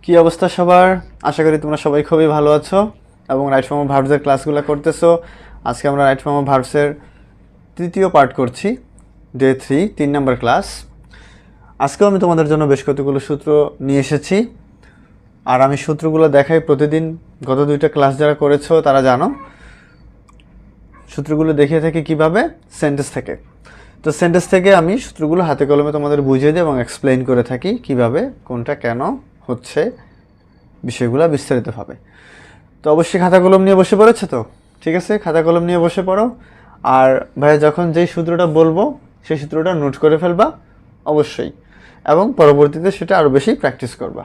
কি অবস্থা সবার? আশা করি তোমরা সবাই খুবই ভালো আছো এবং রাইট ফর্ম অফ ভার্বসের ক্লাসগুলো করতেছো। আজকে আমরা রাইট ফর্ম অফ ভার্বসের তৃতীয় পার্ট করছি, ডে 3, 3 নম্বর ক্লাস। আজকেও আমি তোমাদের জন্য বেশ কতগুলো সূত্র নিয়ে এসেছি, আর আমি সূত্রগুলো দেখাই প্রতিদিন। গত দুইটা ক্লাস যারা করেছো তারা জানো সূত্রগুলো দেখিয়ে থাকি কিভাবে, সেন্টেন্স থেকে। তো সেন্টেন্স থেকে আমি সূত্রগুলো হাতে কলমে তোমাদের বুঝিয়ে দিই এবং এক্সপ্লেইন করে থাকি কিভাবে কোনটা কেন হচ্ছে, বিষয়গুলো বিস্তারিতভাবে। তো অবশ্যই খাতা কলম নিয়ে বসে পড়েছে তো? ঠিক আছে, খাতা কলম নিয়ে বসে পড়ো। আর ভাইয়া যখন যেই সূত্রটা বলবো সেই সূত্রটা নোট করে ফেলবা অবশ্যই, এবং পরবর্তীতে সেটা আরও বেশি প্র্যাকটিস করবা।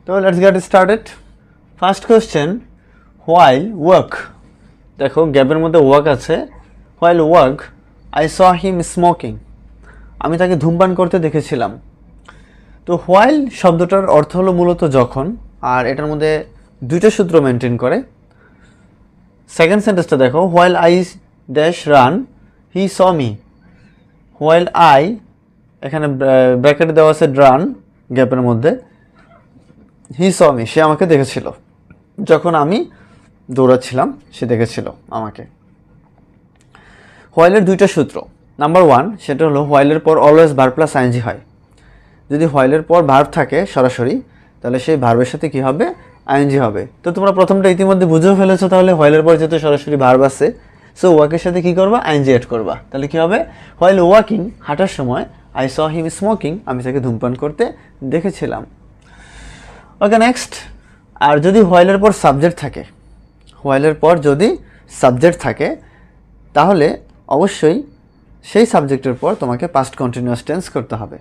তো let's get started. First question, while work. দেখো গ্যাপের মধ্যে ওয়ার্ক আছে। While work I saw him smoking. আমি তাকে ধূমপান করতে দেখেছিলাম। তো হোয়াইল শব্দটার অর্থ হলো মূলত যখন, আর এটার মধ্যে দুইটা সূত্র মেনটেন করে। সেকেন্ড সেন্টেন্সটা দেখো, while I dash run he saw me. While I, এখানে ব্র্যাকেটে দেওয়া আছে রান গ্যাপের মধ্যে, হি স মি, সে আমাকে দেখেছিল। যখন আমি দৌড়াচ্ছিলাম সে দেখেছিল আমাকে। হোয়াইলের দুইটা সূত্র। নাম্বার 1, সেটা হলো হোয়াইলের পর অলওয়েজ ভার্ব প্লাস আইএনজি হয়। যদি হোয়াইলের পর ভার্ব থাকে সরাসরি, তাহলে সেই ভার্বের সাথে কি হবে? আইএনজি হবে। তো তোমরা প্রথমটা ইতিমধ্যে বুঝেও ফেলেছো, তাহলে হোয়াইলের পর যেহেতু সরাসরি ভার্ব আছে, সো ওয়াকের সাথে কি করবা? আইএনজি অ্যাড করবা। তাহলে কি হবে? হোয়াইল ওয়াকিং, হাঁটার সময়, আই স হিম স্মোকিং, আমি তাকে ধূমপান করতে দেখেছিলাম। ওকে, নেক্সট। আর যদি হোয়াইলের পর সাবজেক্ট থাকে, হোয়াইলের পর যদি সাবজেক্ট থাকে, তাহলে অবশ্যই সেই সাবজেক্টের পর তোমাকে পাস্ট কন্টিনিউয়াস টেন্স করতে হবে।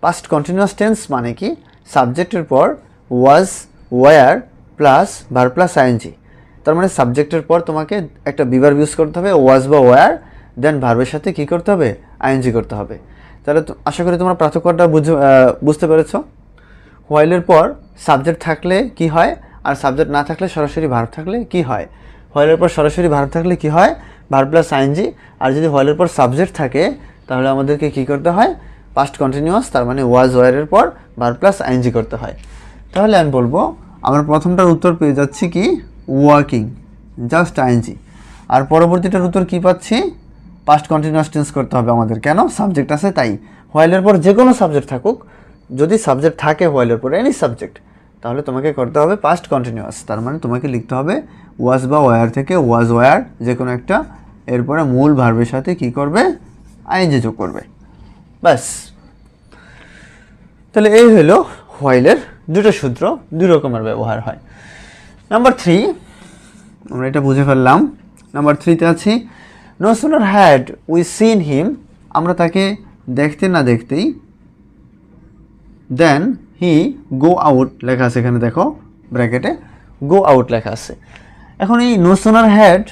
পাস্ট কন্টিনিউয়াস টেন্স মানে কি? সাবজেক্টের পর was, were plus verb plus ING. তার মানে সাবজেক্টের পর তোমাকে একটা বিভার্ব ইউজ করতে হবে, ওয়াজ বা ওয়ার, দেন ভার্বের সাথে কি করতে হবে? আইএনজি করতে হবে। তাহলে আশা করি তোমরা পার্থক্যটা বুঝতে পেরেছো। হোয়াইলের পর সাবজেক্ট থাকলে কি হয়, আর সাবজেক্ট না থাকলে সরাসরি ভার্ব থাকলে কি হয়? হোয়াইলের পর সরাসরি ভার্ব থাকলে কি হয়? Verb plus ING. আর যদি হোয়াইলের পর সাবজেক্ট থাকে, তাহলে আমাদেরকে কি করতে হয়? পাস্ট কন্টিনিউয়াস, তার মানে ওয়াজ ওয়ারের পর ভার্ব প্লাস আইএনজি করতে হয়। তাহলে আমি বলবো, আমরা প্রথমটার উত্তর পেয়ে যাচ্ছি কি? Working, just ING. আর পরবর্তীটার উত্তর কি পাচ্ছি? পাস্ট কন্টিনিউয়াস টেন্স করতে হবে আমাদের। কেন? সাবজেক্ট আছে তাই। হোয়াইলের পর যে কোনো সাবজেক্ট থাকুক, যদি সাবজেক্ট থাকে হোয়াইলের পর এনি সাবজেক্ট, তাহলে তোমাকে করতে হবে পাস্ট কন্টিনিউয়াস। তার মানে তোমাকে লিখতে হবে ওয়াজ বা ওয়ার থেকে ওয়াজ ওয়ার যে কোনো একটা, এরপরে মূল ভার্বের সাথে কি করবে? আইএনজি যোগ করবে, ব্যাস। তাহলে এই হলো হোয়াইলের দুটো সূত্র, দুই রকমের ব্যবহার হয়। নাম্বার 3, আমরা এটা বুঝে ফেললাম। নাম্বার 3তে আছি, no sooner had we seen him, আমরা তাকে দেখতে না দেখতেই, দেন হি গো আউট লেখা আছে এখানে, দেখো ব্র্যাকেটে গো আউট লেখা আছে। এখন এই নো সুনার হ্যাড,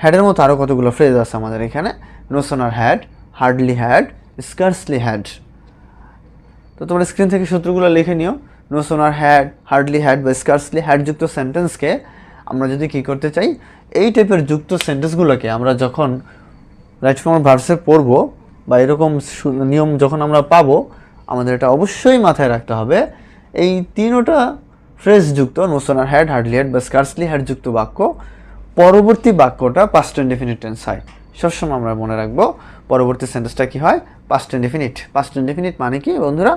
হ্যাডের মতো আরও কতগুলো ফ্রেজ আছে আমাদের এখানে। No sooner had, hardly had, scarcely had. তো তোমরা স্ক্রিন থেকে সূত্রগুলো লিখে নিও। No sooner had, hardly had বা স্কার্সলি হ্যাড যুক্ত সেন্টেন্সকে আমরা যদি কী করতে চাই, এই টাইপের যুক্ত সেন্টেন্সগুলোকে আমরা যখন রাইট ফর্ম ভার্বসে পড়বো বা এরকম নিয়ম যখন আমরা পাবো, আমাদের এটা অবশ্যই মাথায় রাখতে হবে। এই তিনোটা ফ্রেজ যুক্ত no sooner had, hardly had বা স্কার্সলি হ্যাড যুক্ত বাক্য, পরবর্তী বাক্যটা পাস্ট ইনডেফিনিট টেন্স হয়। সবসময় আমরা মনে রাখবো পরবর্তী সেন্টেন্সটা কি হয়? Past indefinite. পাস্ট ইনডেফিনিট মানে কি বন্ধুরা?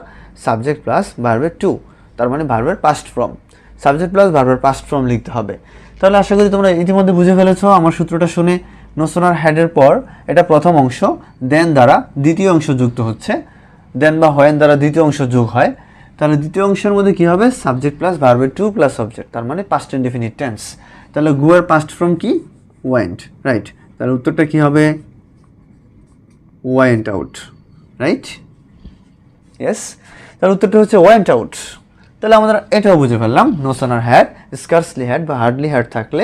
সাবজেক্ট প্লাস ভার্বের টু, তার মানে ভার্বের পাস্ট ফর্ম। সাবজেক্ট প্লাস ভার্বের পাস্ট ফর্ম লিখতে হবে। তাহলে আশা করি তোমরা ইতিমধ্যে বুঝে ফেলেছো আমার সূত্রটা শুনে। নো সুনার হ্যাডের পর এটা প্রথম অংশ, দেন দ্বারা দ্বিতীয় অংশ যুক্ত হচ্ছে, দেন বা হোয়েন দ্বারা দ্বিতীয় অংশ যোগ হয়। তাহলে দ্বিতীয় অংশের মধ্যে কি হবে? সাবজেক্ট প্লাস ভার্বের টু প্লাস অবজেক্ট, তার মানে পাস্ট ইনডেফিনিট টেন্স। তাহলে গো এর পাস্ট ফর্ম কি? Went, right. তাহলে উত্তরটা কি হবে? Went out, right? ইয়েস, তাহলে উত্তরটা হচ্ছে ওয়েন্ট আউট। তাহলে আমরা এটাও বুঝে ফেললাম, no sooner had, scarcely had বা হার্ডলি হ্যাড থাকলে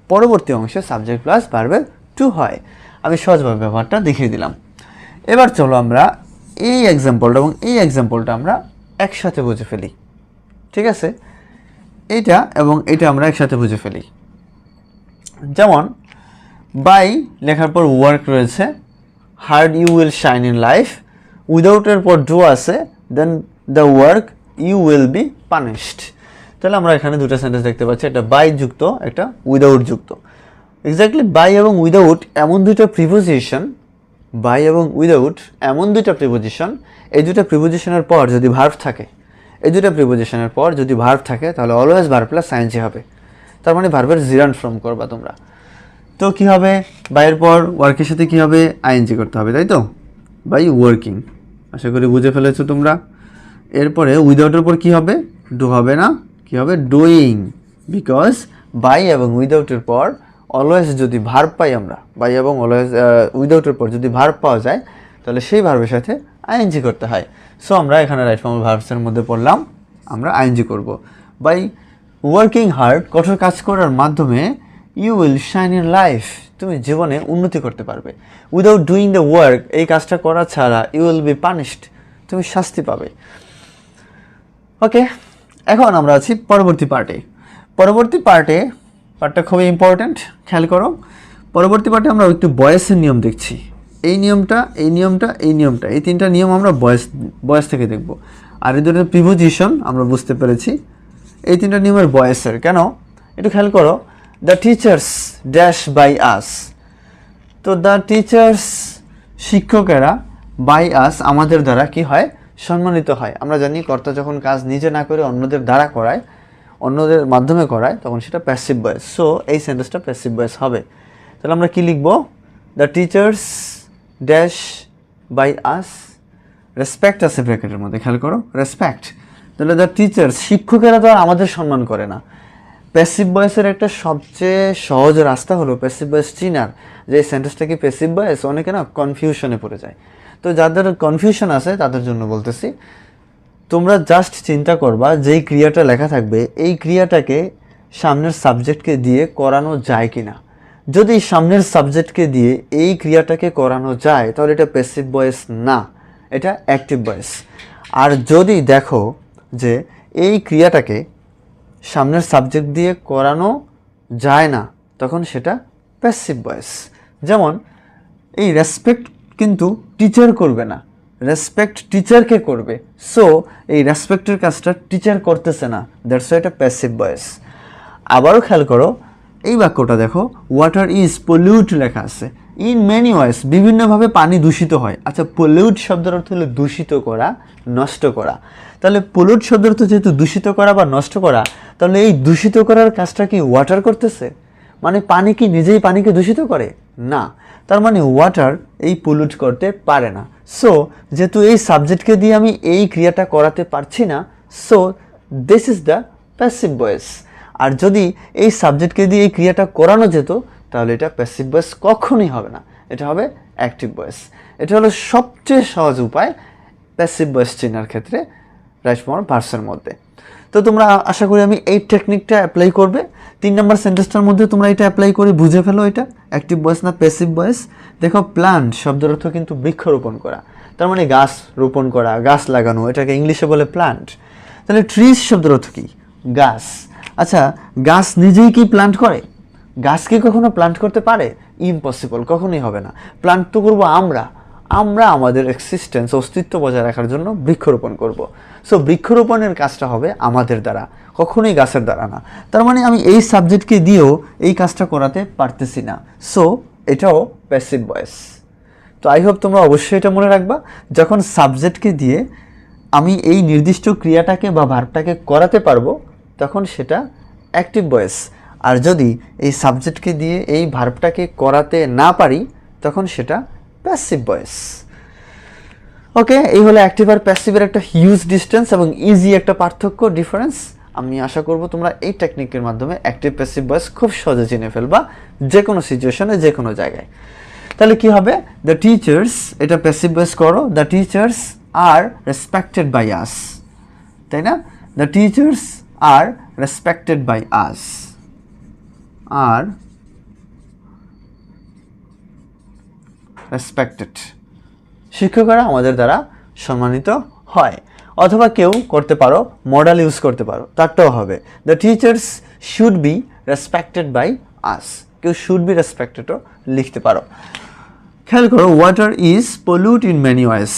পরবর্তী অংশে সাবজেক্ট প্লাস ভার্বের টু হয়। আমি সহজভাবে ব্যবহারটা দেখিয়ে দিলাম। এবার চলো আমরা এই এক্সাম্পলটা এবং এই এক্সাম্পলটা আমরা একসাথে বুঝে ফেলি। ঠিক আছে, এইটা এবং এটা আমরা একসাথে বুঝে ফেলি। যেমন বাই লেখার পর ওয়ার্ক রয়েছে, hard you will shine in life, উইদাউটের পর ডু আছে, then the work you will be punished. তাহলে আমরা এখানে দুটো সেন্টেন্স দেখতে পাচ্ছি, একটা বাই যুক্ত, একটা উইদাউট যুক্ত। এক্স্যাক্টলি বাই এবং উইদাউট এমন দুটো প্রিপোজিশন, বাই এবং উইদাউট এমন দুটো প্রিপোজিশন, এই দুটো প্রিপোজিশনের পর যদি ভার্ব থাকে, এই দুটো প্রিপোজিশনের পর যদি ভার্ব থাকে তাহলে অলওয়েজ ভার্ব প্লাস আইএনজি হবে। তার মানে ভার্বের জিরান্ড ফর্ম করবা তোমরা। তো কি হবে, বাইয়ের পর ওয়ার্কের সাথে কি হবে, আইএনজি করতে হবে, তাই তো, বাই ওয়ার্কিং। আশা করি বুঝে ফেলেছো তোমরা। এরপরে উইদাউটের পর কি হবে, ডু হবে না, কি হবে, ডুইং। বিকজ বাই এবং উইদাউটের পর অলওয়েজ যদি ভার্ব পাই আমরা, বাই এবং অলওয়েজ উইদাউটের পর যদি ভার্ব পাওয়া যায় তাহলে সেই ভার্বের সাথে আইএনজি করতে হয়। সো আমরা এখানে রাইট ফর্ম ভার্বসের মধ্যে পড়লাম, আমরা আইএনজি করব। বাই ওয়ার্কিং হার্ড, কঠোর কাজ করার মাধ্যমে you will shine in life, তুমি জীবনে উন্নতি করতে পারবে। উইদাউট ডুইং দ্য ওয়ার্ক, এই কাজটা করা ছাড়া ইউ উইল বি পানিশড, তুমি শাস্তি পাবে। ওকে, এখন আমরা আছি পরবর্তী পার্টে। পরবর্তী পার্টটা খুবই ইম্পর্ট্যান্ট, খেয়াল করো। পরবর্তী পার্টে আমরা একটু বয়েসের নিয়ম দেখছি। এই নিয়মটা, এই নিয়মটা, এই নিয়মটা, এই তিনটা নিয়ম আমরা বয়েস থেকে দেখব। আর এই দুটো প্রিপোজিশন আমরা বুঝতে পেরেছি, এই তিনটা নিয়মের বয়েসের। কেন একটু খেয়াল করো, the teachers dash by us. তো দ্য টিচার্স, শিক্ষকেরা, বাই আস, আমাদের দ্বারা কি হয়, সম্মানিত হয়। আমরা জানি কর্তা যখন কাজ নিজে না করে অন্যদের দ্বারা করায়, অন্যদের মাধ্যমে করায়, তখন সেটা প্যাসিভ ভয়েস। সো এই সেন্টেন্সটা প্যাসিভ ভয়েস হবে। তাহলে আমরা কি লিখব, the teachers dash by us, respect আছে ব্র্যাকেটের মধ্যে, খেয়াল করো, রেসপেক্ট। তাহলে দ্য টিচার্স, শিক্ষকেরা তো আর আমাদের সম্মান করে না। প্যাসিভ ভয়েসের একটা সবচেয়ে সহজ রাস্তা হলো প্যাসিভ ভয়েস চিনার, যে এই সেন্টেন্সটা কি প্যাসিভ ভয়েস, অনেকে না কনফিউশনে পড়ে যায়। তো যাদের কনফিউশন আছে তাদের জন্য বলতেছি, তোমরা জাস্ট চিন্তা করবা যেই ক্রিয়াটা লেখা থাকবে এই ক্রিয়াটাকে সামনের সাবজেক্টকে দিয়ে করানো যায় কিনা। যদি সামনের সাবজেক্টকে দিয়ে এই ক্রিয়াটাকে করানো যায় তাহলে এটা প্যাসিভ ভয়েস না, এটা অ্যাক্টিভ ভয়েস। আর যদি দেখো যে এই ক্রিয়াটাকে সামনের সাবজেক্ট দিয়ে করানো যায় না, তখন সেটা প্যাসিভ ভয়েস। যেমন এই রেসপেক্ট কিন্তু টিচার করবে না, রেসপেক্ট টিচারকে করবে। সো এই রেসপেক্টের কাজটা টিচার করতেছে না, দ্যাটস ওয়াই এটা প্যাসিভ ভয়েস। আবারও খেয়াল করো, এই বাক্যটা দেখো, ওয়াটার ইজ পলিউট লেখা আছে। ইন মেনি ওয়েস, বিভিন্নভাবে পানি দূষিত হয়। আচ্ছা, পলিউট শব্দের অর্থ হলো দূষিত করা, নষ্ট করা। তাহলে পলিউট শব্দের অর্থ যেহেতু দূষিত করা বা নষ্ট করা, তাহলে এই দূষিত করার কাজটা কি ওয়াটার করতেছে? মানে পানি কি নিজেই পানিকে দূষিত করে? না, তার মানে ওয়াটার এই পলিউট করতে পারে না। সো যেহেতু এই সাবজেক্টকে দিয়ে আমি এই ক্রিয়াটা করাতে পারছি না, so this is the passive voice. আর যদি এই সাবজেক্টকে দিয়ে এই ক্রিয়াটা করানো যেত তাহলে এটা প্যাসিভ ভয়েস কখনোই হবে না, এটা হবে অ্যাক্টিভ ভয়েস। এটা হলো সবচেয়ে সহজ উপায় প্যাসিভ ভয়েস চেনার ক্ষেত্রে রাইট ফর্ম ভার্বসের মধ্যে। তো তোমরা আশা করি আমি এই টেকনিকটা অ্যাপ্লাই করবে। 3 নম্বর সেন্টেন্সটার মধ্যে তোমরা এটা অ্যাপ্লাই করে বুঝে ফেলো এটা অ্যাক্টিভ ভয়েস না প্যাসিভ ভয়েস। দেখো, প্লান্ট শব্দের অর্থ কিন্তু বৃক্ষরোপণ করা, তার মানে গাছ রোপণ করা, গাছ লাগানো, এটাকে ইংলিশে বলে প্লান্ট। তাহলে ট্রিজ শব্দের অর্থ কি? গাছ। আচ্ছা, গাছ নিজেই কি প্লান্ট করে? গাছ কি কখনো প্লান্ট করতে পারে? ইম্পসিবল, কখনোই হবে না। প্লান্ট তো করবো আমরা আমাদের এক্সিস্টেন্স, অস্তিত্ব বজায় রাখার জন্য বৃক্ষরোপণ করব। সো বৃক্ষরোপণের কাজটা হবে আমাদের দ্বারা, কখনোই গাছের দ্বারা না। তার মানে আমি এই সাবজেক্টকে দিয়েও এই কাজটা করাতে পারতেছি না, সো এটাও প্যাসিভ ভয়েস। তো আই হোপ তোমরা অবশ্যই এটা মনে রাখবা, যখন সাবজেক্টকে দিয়ে আমি এই নির্দিষ্ট ক্রিয়াটাকে বা ভার্বটাকে করাতে পারবো তখন সেটা অ্যাক্টিভ ভয়েস। আর যদি এই সাবজেক্টকে দিয়ে এই ভার্বটাকে করাতে না পারি তখন সেটা প্যাসিভ ভয়েস। ওকে, এই হলো অ্যাক্টিভ আর প্যাসিভের একটা হিউজ ডিস্টেন্স এবং ইজি একটা পার্থক্য, ডিফারেন্স। আমি আশা করব তোমরা এই টেকনিকের মাধ্যমে অ্যাক্টিভ প্যাসিভ ভয়েস খুব সহজে চিনে ফেলবা, যে কোনো সিচুয়েশনে, যে কোনো জায়গায়। তাহলে কি হবে? দ্য টিচার্স, এটা প্যাসিভ ভয়েস করো, the teachers are respected by us, তাই না? The teachers are respected by us, are respected, শিক্ষকরা আমাদের দ্বারা সম্মানিত হয়। অথবা কেউ করতে পারো, মডেল ইউজ করতে পারো, তারটাও হবে the teachers should be respected by us. কেউ শুড বি রেসপেক্টেডও লিখতে পারো। খেয়াল করো, water is pollute in many ways.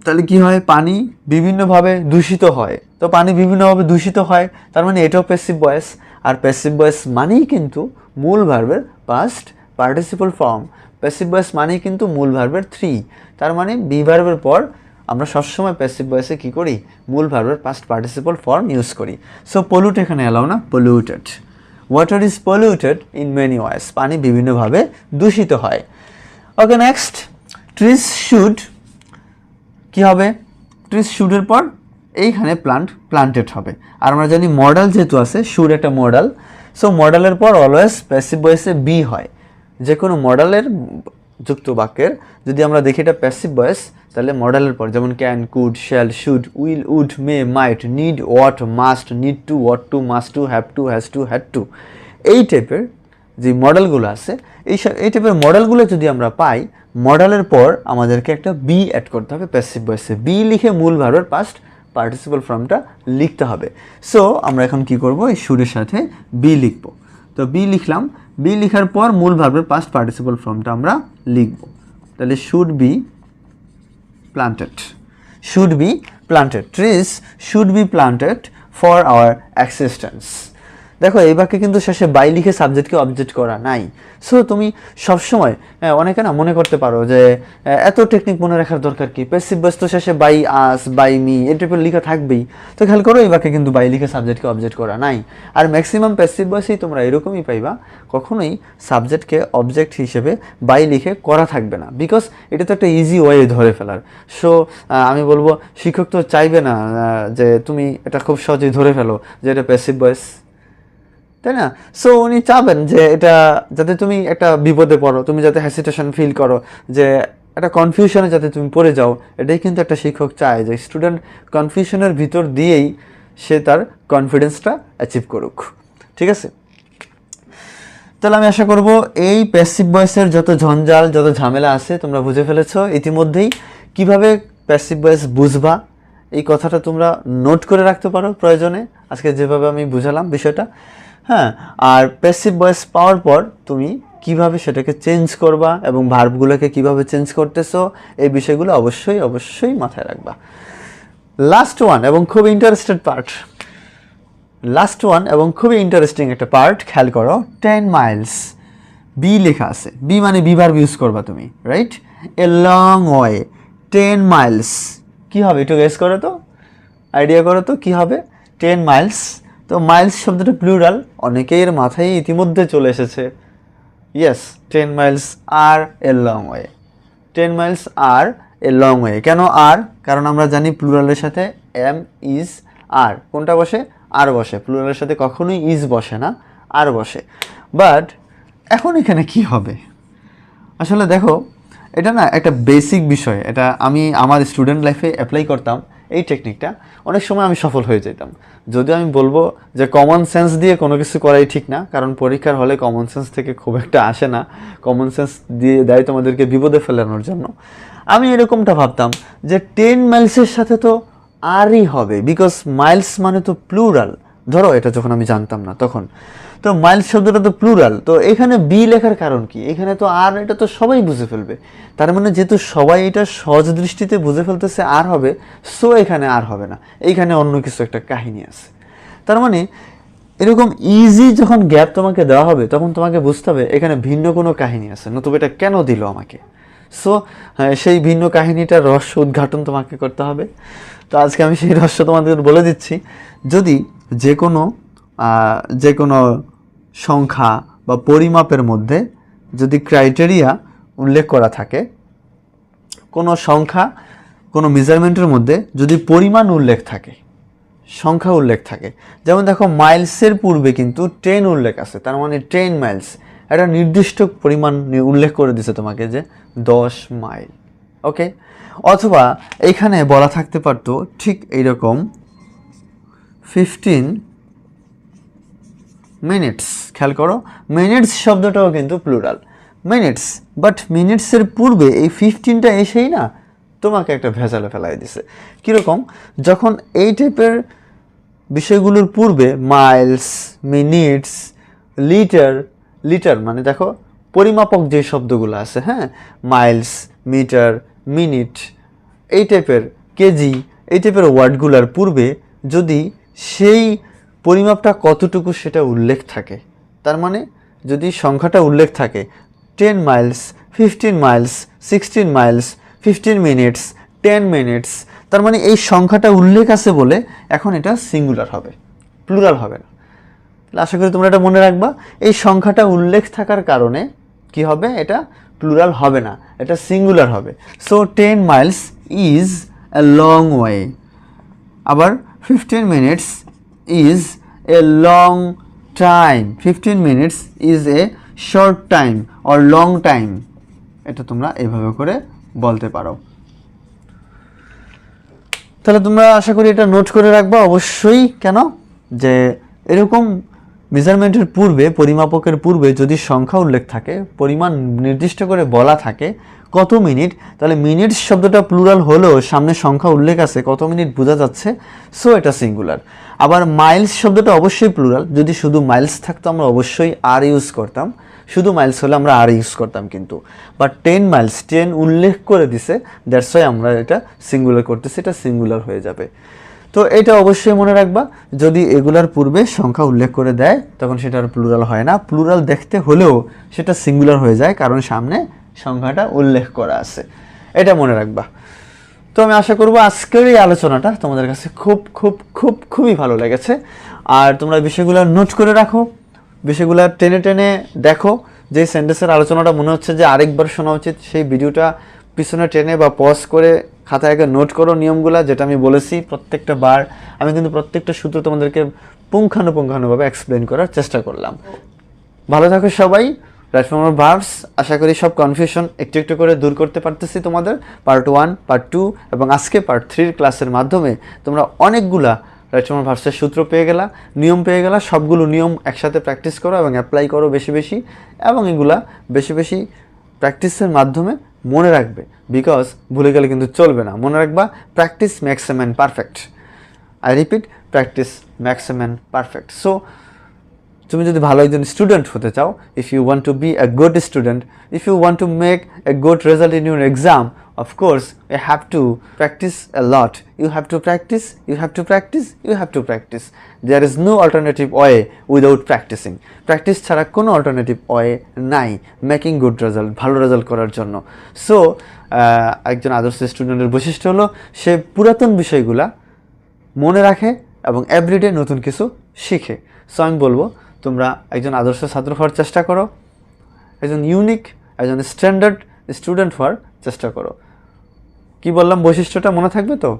তাহলে কি হয়, পানি বিভিন্নভাবে দূষিত হয়। তো পানি বিভিন্নভাবে দূষিত হয়, তার মানে এটাও প্যাসিভ ভয়েস। আর প্যাসিভ ভয়েস মানেই কিন্তু মূল ভার্বের past participle form. Passive voice মানেই কিন্তু মূল ভার্বের 3। তার মানে বি ভার্বের পর আমরা সবসময় প্যাসিভ ভয়েসে কী করি, মূল ভার্বের পাস্ট পার্টিসিপল ফর্ম ইউজ করি। সো পলিউট এখানে এলাও না, polluted. Water is polluted in many ওয়েস, পানি বিভিন্নভাবে দূষিত হয়। ওকে, নেক্সট, ট্রিজ শুড কি হবে, ট্রিজ শুডের পর এইখানে প্লান্টেড হবে। আর আমরা জানি মডেল যেহেতু আছে, শুড একটা মডেল, সো মডেলের পর অলওয়েজ প্যাসিভ ভয়েসে বি হয়। যে কোনো মডেলের যুক্ত বাক্যের যদি আমরা দেখি এটা প্যাসিভ ভয়েস, তাহলে মডেলের পর যেমন can, could, shall, should, will, would, may, might, need, ought, must, need to, ought to, must to, have to, has to, had to, এই টাইপের যে মডেলগুলো আছে, এই টাইপের মডেলগুলো যদি আমরা পাই, মডেলের পর আমাদেরকে একটা বি অ্যাড করতে হবে প্যাসিভ ভয়েসে। বি লিখে মূল ভার্বের পাস্ট পার্টিসিপল ফর্মটা লিখতে হবে। সো আমরা এখন কি করব, এই শুডের সাথে বি লিখব। তো বি লিখলাম, বি লিখার পর মূল ভার্বের পাস্ট পার্টিসিপল ফর্মটা আমরা লিখব। তাহলে should be planted, should be planted, trees should be planted for our existence. দেখো এই বাক্যে কিন্তু শেষে বাই লিখে সাবজেক্টকে অবজেক্ট করা নাই। সো তুমি সবসময় অনেকে না মনে করতে পারো যে এত টেকনিক মনে রাখার দরকার কি, প্যাসিভ ভয়েস তো শেষে বাই আস, বাই মি এই টাইপের লেখা থাকবেই। তো খেয়াল করো এই বাক্যে কিন্তু বাই লিখে সাবজেক্টকে অবজেক্ট করা নাই। আর ম্যাক্সিমাম প্যাসিভ ভয়েসেই তোমরা এরকমই পাইবা, কখনোই সাবজেক্টকে অবজেক্ট হিসেবে বাই লিখে করা থাকবে না, বিকজ এটা তো একটা ইজি ওয়ে ধরে ফেলার। সো আমি বলবো শিক্ষক তো চাইবে না যে তুমি এটা খুব সহজেই ধরে ফেলো যে এটা প্যাসিভ ভয়েস, তাই না? সো উনি চাবেন যে এটা যাতে তুমি একটা বিপদে পড়ো, তুমি যাতে হ্যাসিটেশন ফিল করো, যে একটা কনফিউশনে যাতে তুমি পড়ে যাও, এটাই কিন্তু একটা শিক্ষক চায় যে স্টুডেন্ট কনফিউশনের ভিতর দিয়েই সে তার কনফিডেন্সটা অ্যাচিভ করুক। ঠিক আছে, তাহলে আমি আশা করব এই প্যাসিভ ভয়েসের যত ঝঞ্ঝাল যত ঝামেলা আছে তোমরা বুঝে ফেলেছো ইতিমধ্যেই। কিভাবে প্যাসিভ ভয়েস বুঝবা এই কথাটা তোমরা নোট করে রাখতে পারো প্রয়োজনে, আজকে যেভাবে আমি বুঝালাম বিষয়টা। হ্যাঁ, আর প্যাসিভ ভয়েস পাওয়ার পর তুমি কিভাবে সেটাকে চেঞ্জ করবা এবং ভার্বগুলোকে কিভাবে চেঞ্জ করতেছো, এই বিষয়গুলো অবশ্যই অবশ্যই মাথায় রাখবা। লাস্ট ওয়ান এবং খুব ইন্টারেস্টেড পার্ট, লাস্ট ওয়ান এবং খুবই ইন্টারেস্টিং একটা পার্ট, খেয়াল করো। 10 মাইলস, বি লেখা আছে, বি মানে বি ভার্ব ইউজ করবা তুমি, রাইট? এ লং ওয়ে, 10 মাইলস কি হবে একটু গেস করো তো, আইডিয়া করো তো কি হবে 10 মাইলস। তো মাইলস শব্দটা প্লুরাল, অনেকের মাথায় ইতিমধ্যে চলে এসেছে, yes 10 miles are a long way, 10 miles are a long way. কেন আর? কারণ আমরা জানি প্লুরালের সাথে এম ইজ আর, কোনটা বসে? আর বসে। প্লুরালের সাথে কখনোই ইজ বসে না, আর বসে। বাট এখন এখানে কি হবে আসলে দেখো, এটা না একটা বেসিক বিষয়, এটা আমি আমার স্টুডেন্ট লাইফে অ্যাপ্লাই করতাম এই টেকনিকটা, অনেক সময় আমি সফল হয়ে যেতাম। যদিও আমি বলবো যে কমন সেন্স দিয়ে কোনো কিছু করাই ঠিক না, কারণ পরীক্ষার হলে কমন সেন্স থেকে খুব একটা আসে না, কমন সেন্স দিয়ে দেয় তোমাদেরকে বিপদে ফেলানোর জন্য। আমি এরকমটা ভাবতাম যে 10 মাইলসের সাথে তো আরই হবে, বিকজ মাইলস মানে তো প্লুরাল। ধরো এটা যখন আমি জানতাম না তখন, তো মাইলস শব্দটা তো প্লুরাল, তো এখানে বি লেখার কারণ কি? এখানে তো আর, এটা তো সবাই বুঝে ফেলবে। তার মানে যেহেতু সবাই এটা সহজ দৃষ্টিতে বুঝে ফেলতেছে আর হবে, সো এখানে আর হবে না, এইখানে অন্য কিছু একটা কাহিনী আছে। তার মানে এরকম ইজি যখন গ্যাপ তোমাকে দেওয়া হবে তখন তোমাকে বুঝতে হবে এখানে ভিন্ন কোনো কাহিনী আছে, নতুবা এটা কেন দিল আমাকে। সো সেই ভিন্ন কাহিনীটার রহস্য উদ্ঘাটন তোমাকে করতে হবে। তো আজকে আমি সেই রহস্য তোমাদের বলে দিচ্ছি। যদি যে কোনো সংখ্যা বা পরিমাপের মধ্যে যদি ক্রাইটেরিয়া উল্লেখ করা থাকে, কোনো সংখ্যা কোনো মেজারমেন্টের মধ্যে যদি পরিমাণ উল্লেখ থাকে, সংখ্যা উল্লেখ থাকে, যেমন দেখো মাইলসের পূর্বে কিন্তু 10 উল্লেখ আছে, তার মানে 10 মাইলস, একটা নির্দিষ্ট পরিমাণ উল্লেখ করে দিছে তোমাকে যে 10 মাইল, ওকে। অথবা এইখানে বলা থাকতে পারতো ঠিক এইরকম 15 মিনিটস। খেয়াল করো, মিনিটস শব্দটাও কিন্তু প্লুরাল, মিনিটস, বাট মিনিটসের পূর্বে এই 15টা এসেই না তোমাকে একটা ভেজালে ফেলাই দিছে। কীরকম? যখন এই টাইপের বিষয়গুলোর পূর্বে মাইলস, মিনিটস, লিটার, লিটার মানে দেখো পরিমাপক যে শব্দগুলো আছে, হ্যাঁ, মাইলস, মিটার, মিনিট, এই টাইপের কেজি এই টাইপের ওয়ার্ডগুলোর পূর্বে যদি সেই পরিমাপটা কতটুকু সেটা উল্লেখ থাকে, তার মানে যদি সংখ্যাটা উল্লেখ থাকে 10 Miles, 15 Miles, 16 Miles, 15 minutes, 10 minutes, তার মানে এই সংখ্যাটা উল্লেখ আছে বলে এখন এটা সিঙ্গুলার হবে, প্লুরাল হবে না। আশা করি তোমরা এটা মনে রাখবা, এই সংখ্যাটা উল্লেখ থাকার কারণে কি হবে, এটা প্লুরাল হবে না, এটা সিঙ্গুলার হবে। So 10 Miles is a long way, আবার 15 minutes is a long time, 15 minutes is a short time or long time, এটা তোমরা এভাবে করে বলতে পারো। তাহলে তোমরা আশা করি এটা নোট করে রাখবা অবশ্যই। কেন, যে এরকম মেজারমেন্টের পূর্বে, পরিমাপকের পূর্বে যদি সংখ্যা উল্লেখ থাকে, পরিমাণ নির্দিষ্ট করে বলা থাকে কত মিনিট, তাহলে মিনিটস শব্দটা প্লুরাল হলেও সামনে সংখ্যা উল্লেখ আছে, কত মিনিট বোঝা যাচ্ছে, সো এটা সিঙ্গুলার। আবার মাইলস শব্দটা অবশ্যই প্লুরাল, যদি শুধু মাইলস থাকতো আমরা অবশ্যই আর ইউজ করতাম, শুধু মাইলস হলে আমরা আর ইউজ করতাম, কিন্তু বাট 10 মাইলস 10 উল্লেখ করে দিছে, দ্যাটস ওয়াই আমরা এটা সিঙ্গুলার করতেছি, এটা সিঙ্গুলার হয়ে যাবে। তো এটা অবশ্যই মনে রাখবা, যদি এগুলার পূর্বে সংখ্যা উল্লেখ করে দেয় তখন সেটা আর প্লুরাল হয় না, প্লুরাল দেখতে হলেও সেটা সিঙ্গুলার হয়ে যায়, কারণ সামনে সংখ্যাটা উল্লেখ করা আছে, এটা মনে রাখবা। তো আমি আশা করব আজকের এই আলোচনাটা তোমাদের কাছে খুবই ভালো লেগেছে। আর তোমরা বিষয়গুলো নোট করে রাখো, বিষয়গুলো টেনে টেনে দেখো, যে সেন্টেন্সের আলোচনাটা মনে হচ্ছে যে আরেকবার শোনা উচিত, সেই ভিডিওটা পিছনে টেনে বা পজ করে খাতায় আগে নোট করো নিয়মগুলো, যেটা আমি বলেছি প্রত্যেকটা বার। আমি কিন্তু প্রত্যেকটা সূত্র তোমাদেরকে পুঙ্খানুপুঙ্খানুভাবে এক্সপ্লেন করার চেষ্টা করলাম। ভালো থাকো সবাই। রাইট ফর্ম অফ ভার্বস, আশা করি সব কনফিউশন একটু একটু করে দূর করতে পারতেছি তোমাদের। পার্ট 1, পার্ট 2 এবং আজকে পার্ট 3 ক্লাসের মাধ্যমে তোমরা অনেকগুলা রাইট ফর্ম অফ ভার্বসের সূত্র পেয়ে গেলা, নিয়ম পেয়ে গেলা। সবগুলো নিয়ম একসাথে প্র্যাকটিস করো এবং অ্যাপ্লাই করো বেশি বেশি, এবং এগুলা বেশি বেশি প্র্যাকটিসের মাধ্যমে মনে রাখবে, বিকজ ভুলে গেলে কিন্তু চলবে না। মনে রাখবা, practice makes a man perfect. I repeat, practice makes a man perfect. So তুমি যদি ভালো একজন স্টুডেন্ট হতে চাও, if you want to be a good student, if you want to make a good result in your exam, of course you have to practise a lot. You have to practise, you have to practise, you have to practise. There is no alternative way without practising. Practice ছাড়া কোনো alternative way নাই making good result, ভালো result করার জন্য। So একজন আদর্শ স্টুডেন্টের বৈশিষ্ট্য হলো সে পুরাতন বিষয়গুলা মনে রাখে এবং এভরিডে নতুন কিছু শিখে। সো আমি বলবো তোমরা একজন আদর্শ ছাত্র হওয়ার চেষ্টা করো, একজন ইউনিক, একজন স্ট্যান্ডার্ড স্টুডেন্ট হওয়ার চেষ্টা করো। কি বললাম, বৈশিষ্ট্যটা মনে থাকবে তো?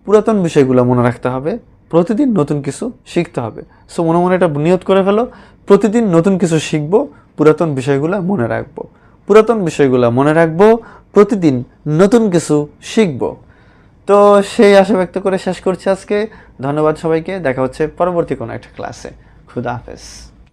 পুরাতন বিষয়গুলো মনে রাখতে হবে, প্রতিদিন নতুন কিছু শিখতে হবে। সো মনে মনে এটা নিয়ত করে ফেলো, প্রতিদিন নতুন কিছু শিখবো, পুরাতন বিষয়গুলো মনে রাখবো, পুরাতন বিষয়গুলো মনে রাখবো, প্রতিদিন নতুন কিছু শিখবো। তো সেই আশা ব্যক্ত করে শেষ করছি আজকে। ধন্যবাদ সবাইকে, দেখা হচ্ছে পরবর্তী কোনো একটা ক্লাসে। খুদা হাফেজ।